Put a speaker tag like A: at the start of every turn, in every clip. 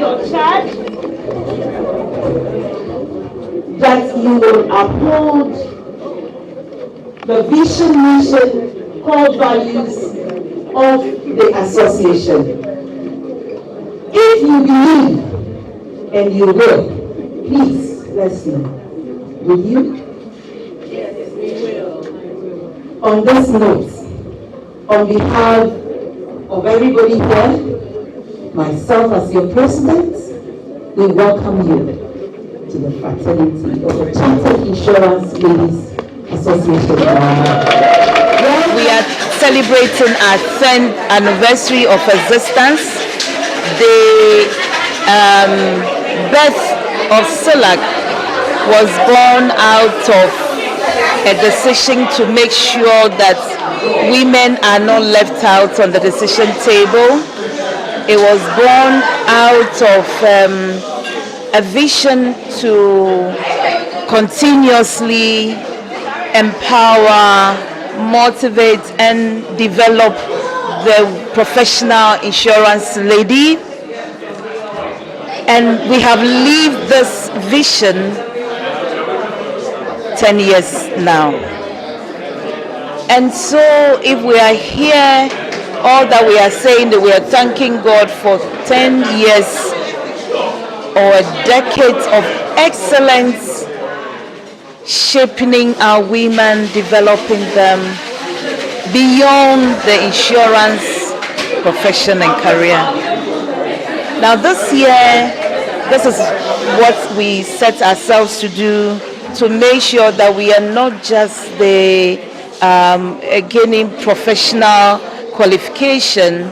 A: your charge, that you will uphold the vision, mission, core values of the association. If you believe, and you will, please, let's see. Will you?
B: Yes, we will.
A: On this note, on behalf of everybody here, myself as your president, we welcome you to the fraternity of the Chartered Insurance Ladies Association.
C: We are celebrating our 10th anniversary of existence. The birth of CILAG was born out of a decision to make sure that women are not left out on the decision table. It was born out of a vision to continuously empower, motivate, and develop the professional insurance lady. And we have lived this vision 10 years now. And so if we are here, all that we are saying, that we are thanking God for 10 years or a decade of excellence, shaping our women, developing them beyond the insurance profession and career. Now this year, this is what we set ourselves to do, to make sure that we are not just the gaining professional qualification,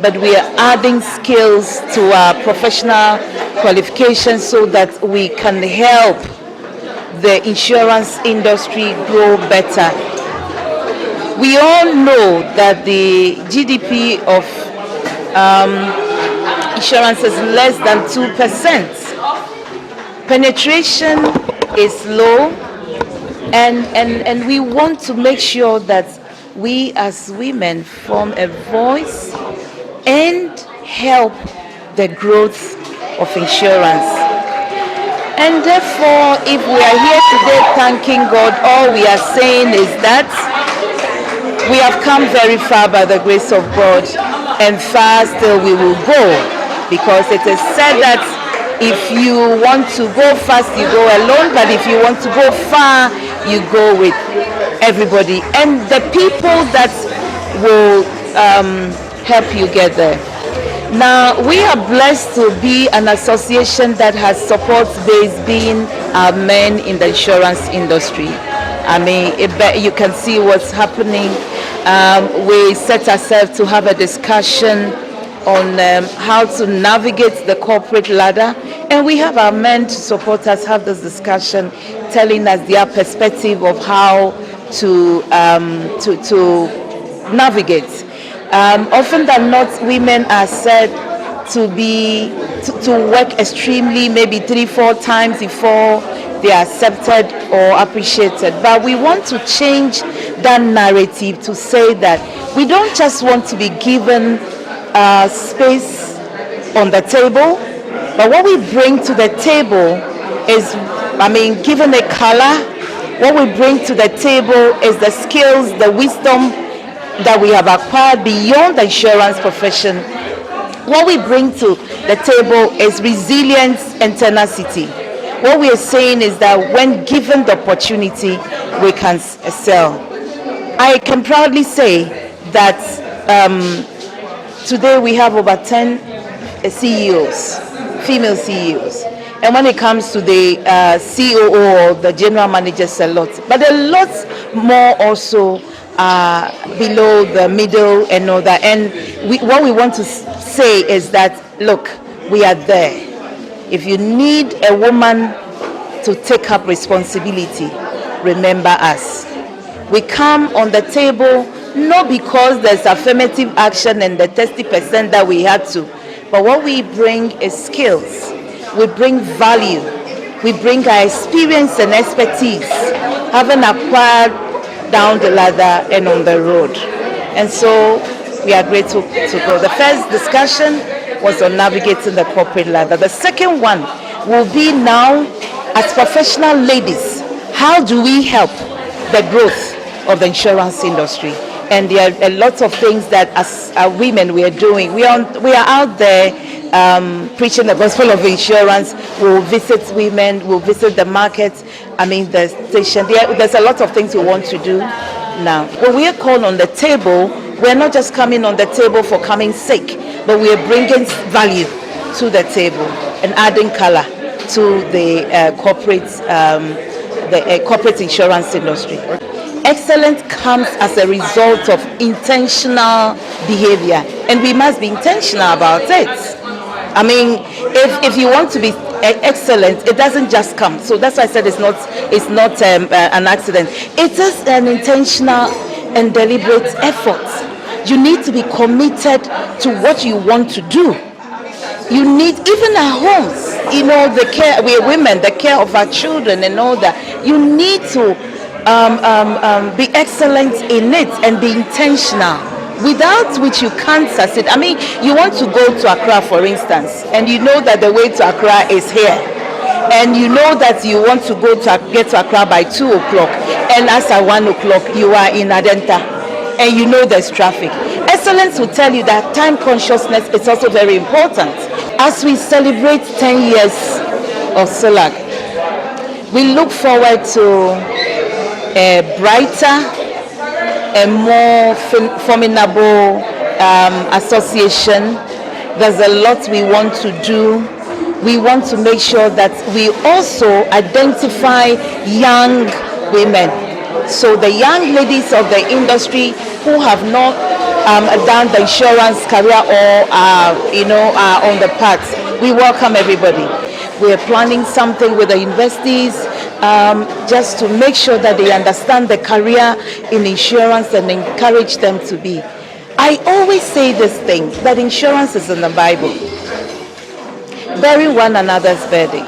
C: but we are adding skills to our professional qualifications so that we can help the insurance industry grow better. We all know that the GDP of insurance is less than 2%. Penetration is low, and we want to make sure that we as women form a voice and help the growth of insurance. And therefore, if we are here today thanking God, all we are saying is that we have come very far by the grace of God, and far still we will go, because it is said that if you want to go fast, you go alone, but if you want to go far, you go with everybody and the people that will help you get there. Now, we are blessed to be an association that has support base, being our men in the insurance industry. I mean, you can see what's happening. We set ourselves to have a discussion on how to navigate the corporate ladder, and we have our men to support us have this discussion, telling us their perspective of how to navigate. Often than not, women are said to work extremely, maybe 3-4 times before they are accepted or appreciated. But we want to change that narrative to say that we don't just want to be given space on the table, but what we bring to the table is, given a color, what we bring to the table is the skills, the wisdom that we have acquired beyond the insurance profession. What we bring to the table is resilience and tenacity. What we are saying is that when given the opportunity, we can excel. I can proudly say that today we have over 10 CEOs, female CEOs. And when it comes to the COO or the general managers, a lot. But a lot more also below the middle and all that. And what we want to say is that, look, we are there. If you need a woman to take up responsibility, remember us. We come on the table not because there's affirmative action and the 30% that we had to, but what we bring is skills. We bring value. We bring our experience and expertise, having acquired down the ladder and on the road. And so we are grateful to go. The first discussion was on navigating the corporate ladder. The second one will be now, as professional ladies, how do we help the growth of the insurance industry? And there are a lot of things that as women we are doing. We are out there preaching the gospel of insurance. We'll visit women, we'll visit the market, the station. There's a lot of things we want to do now. When we are called on the table, we're not just coming on the table for coming's sake, but we are bringing value to the table and adding color to the corporate insurance industry. Excellence comes as a result of intentional behavior, and we must be intentional about it. If you want to be excellent, it doesn't just come. So that's why I said it's not an accident. It is an intentional and deliberate effort. You need to be committed to what you want to do. You need, even at homes, the care, we are women, the care of our children and all that. You need to be excellent in it and be intentional, without which you can't succeed. You want to go to Accra, for instance, and you know that the way to Accra is here, and you know that you want to get to Accra by 2 o'clock, and as at 1 o'clock you are in Adenta, and you know there's traffic. Excellence will tell you that time consciousness is also very important. As we celebrate 10 years of CILAG, we look forward to a brighter and more formidable association. There's a lot we want to do. We want to make sure that we also identify young women. So the young ladies of the industry who have not done the insurance career or are on the path, we welcome everybody. We are planning something with the universities just to make sure that they understand the career in insurance and encourage them to be. I always say this thing, that insurance is in the Bible. Bearing one another's burden.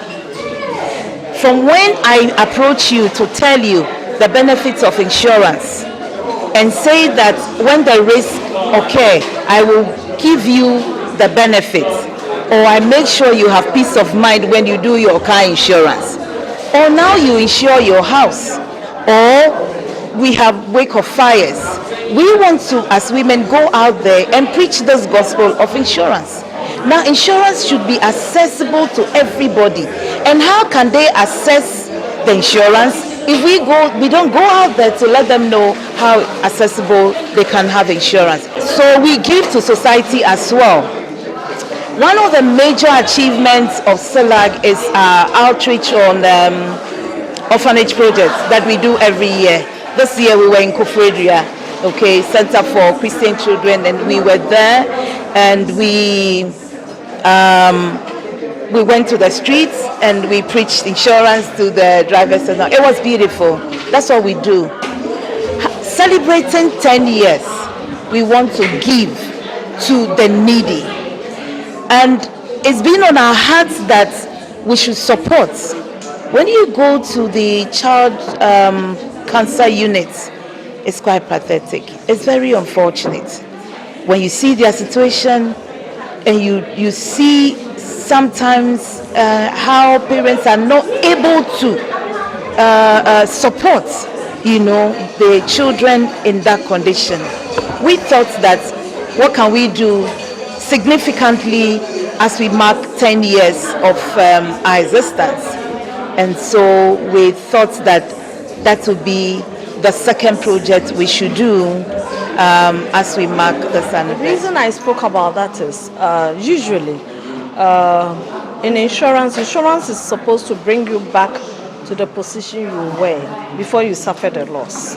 C: From when I approach you to tell you the benefits of insurance and say that when the risk occurs, I will give you the benefits, or I make sure you have peace of mind when you do your car insurance, or now you insure your house, or we have wake of fires. We want to, as women, go out there and preach this gospel of insurance. Now, insurance should be accessible to everybody. And how can they access the insurance if we don't go out there to let them know how accessible they can have insurance? So we give to society as well. One of the major achievements of CILAG is our outreach on orphanage projects that we do every year. This year we were in Kofredria, Center for Christian Children, and we were there, and we went to the streets and we preached insurance to the drivers. And it was beautiful. That's what we do. Celebrating 10 years, we want to give to the needy. And it's been on our hearts that we should support. When you go to the child cancer units, it's quite pathetic. It's very unfortunate. When you see their situation and you see sometimes how parents are not able to support, the children in that condition. We thought that what can we do significantly as we mark 10 years of our existence. And so we thought that would be the second project we should do as we mark this anniversary.
B: The reason I spoke about that is usually in insurance is supposed to bring you back to the position you were before you suffered a loss.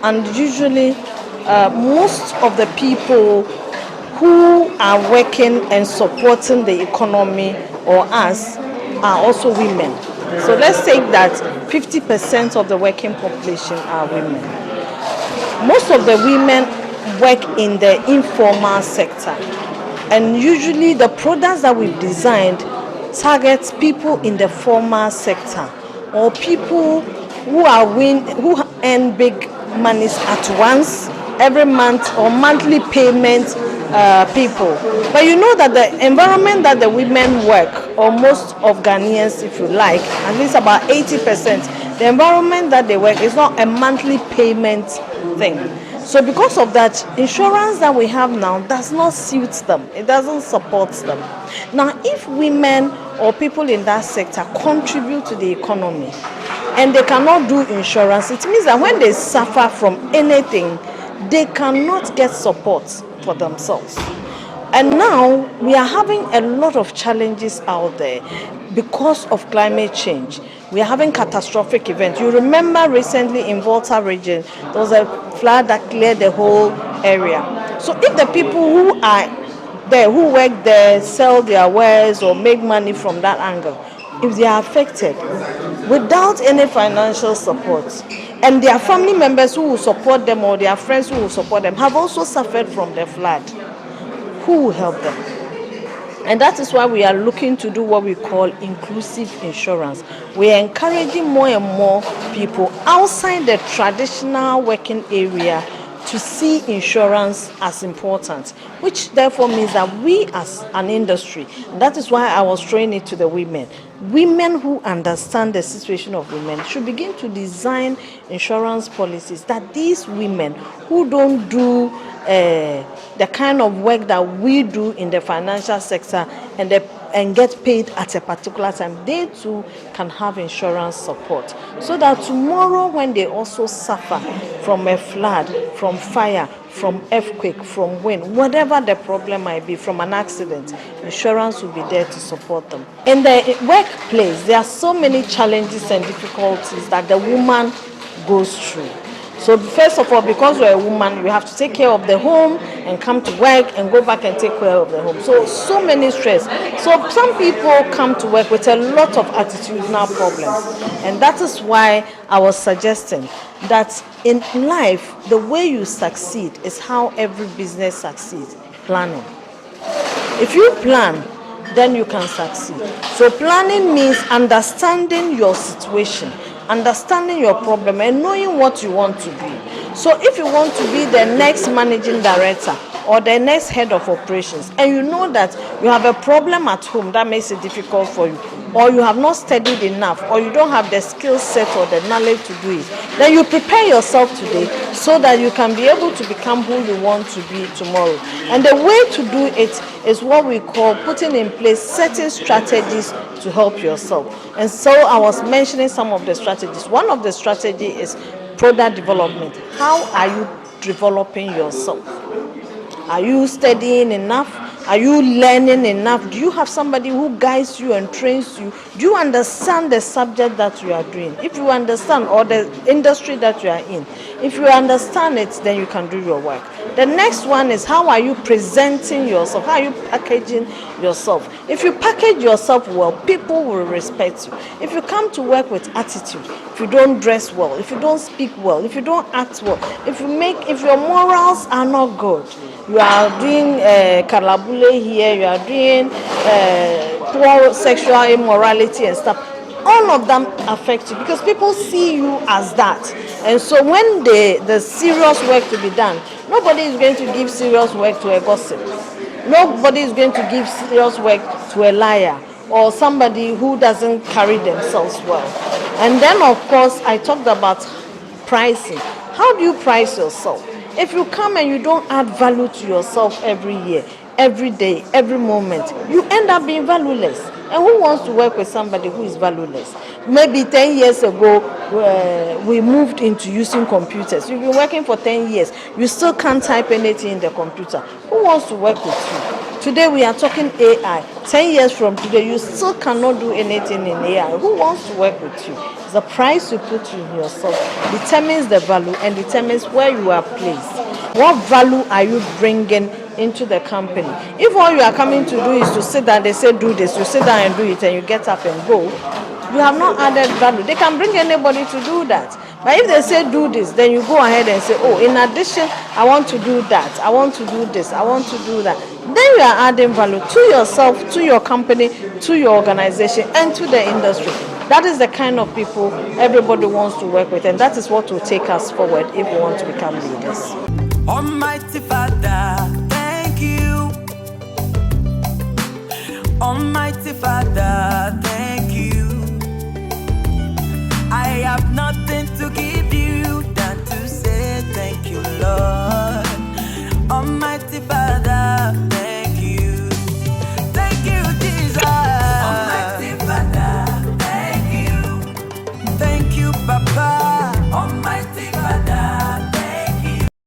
B: And usually most of the people who are working and supporting the economy or us are also women. So let's say that 50% of the working population are women. Most of the women work in the informal sector, and usually the products that we've designed target people in the formal sector or people who earn big monies at once, every month or monthly payment people. But you know that the environment that the women work, or most of Ghanaians, if you like, at least about 80%, the environment that they work is not a monthly payment thing. So because of that, insurance that we have now does not suit them. It doesn't support them. Now, if women or people in that sector contribute to the economy and they cannot do insurance, it means that when they suffer from anything, they cannot get support for themselves. And now we are having a lot of challenges out there because of climate change. We are having catastrophic events. You remember recently in Volta region, there was a flood that cleared the whole area. So if the people who are there, who work there, sell their wares or make money from that angle, if they are affected without any financial support, and their family members who will support them or their friends who will support them have also suffered from the flood, who will help them? And that is why we are looking to do what we call inclusive insurance. We are encouraging more and more people outside the traditional working area to see insurance as important, which therefore means that we as an industry, that is why I was throwing it to the women. Women who understand the situation of women should begin to design insurance policies that these women who don't do the kind of work that we do in the financial sector and get paid at a particular time, they too can have insurance support, so that tomorrow when they also suffer from a flood, from fire, from earthquake, from wind, whatever the problem might be, from an accident, insurance will be there to support them. In the workplace, there are so many challenges and difficulties that the woman goes through. So first of all, because you're a woman, you have to take care of the home and come to work and go back and take care of the home. So many stress. So some people come to work with a lot of attitudinal problems. And that is why I was suggesting that in life, the way you succeed is how every business succeeds: planning. If you plan, then you can succeed. So planning means understanding your situation, understanding your problem, and knowing what you want to be. So if you want to be the next managing director or the next head of operations, and you know that you have a problem at home that makes it difficult for you, or you have not studied enough, or you don't have the skill set or the knowledge to do it, then you prepare yourself today so that you can be able to become who you want to be tomorrow. And the way to do it is what we call putting in place certain strategies to help yourself. And so I was mentioning some of the strategies. One of the strategies is product development. How are you developing yourself? Are you studying enough? Are you learning enough? Do you have somebody who guides you and trains you? Do you understand the subject that you are doing? If you understand, or the industry that you are in, if you understand it, then you can do your work. The next one is, how are you presenting yourself? How are you packaging yourself? If you package yourself well, people will respect you. If you come to work with attitude, if you don't dress well, if you don't speak well, if you don't act well, if your morals are not good, you are doing kalabule here, you are doing poor sexual immorality and stuff, all of them affect you because people see you as that. And so when the serious work to be done, nobody is going to give serious work to a gossip. Nobody is going to give serious work to a liar or somebody who doesn't carry themselves well. And then, of course, I talked about pricing. How do you price yourself? If you come and you don't add value to yourself every year, every day, every moment, you end up being valueless. And who wants to work with somebody who is valueless? Maybe 10 years ago, we moved into using computers. You've been working for 10 years. You still can't type anything in the computer. Who wants to work with you? Today we are talking AI. 10 years from today, you still cannot do anything in AI. Who wants to work with you? The price you put in yourself determines the value and determines where you are placed. What value are you bringing into the company? If all you are coming to do is to sit down, they say do this, you sit down and do it and you get up and go, you have not added value. They can bring anybody to do that. But if they say do this, then you go ahead and say, oh, in addition, I want to do that, I want to do this, I want to do that. Then you are adding value to yourself, to your company, to your organization, and to the industry. That is the kind of people everybody wants to work with, and that is what will take us forward if we want to become leaders.
D: Almighty Father, thank you. Almighty Father,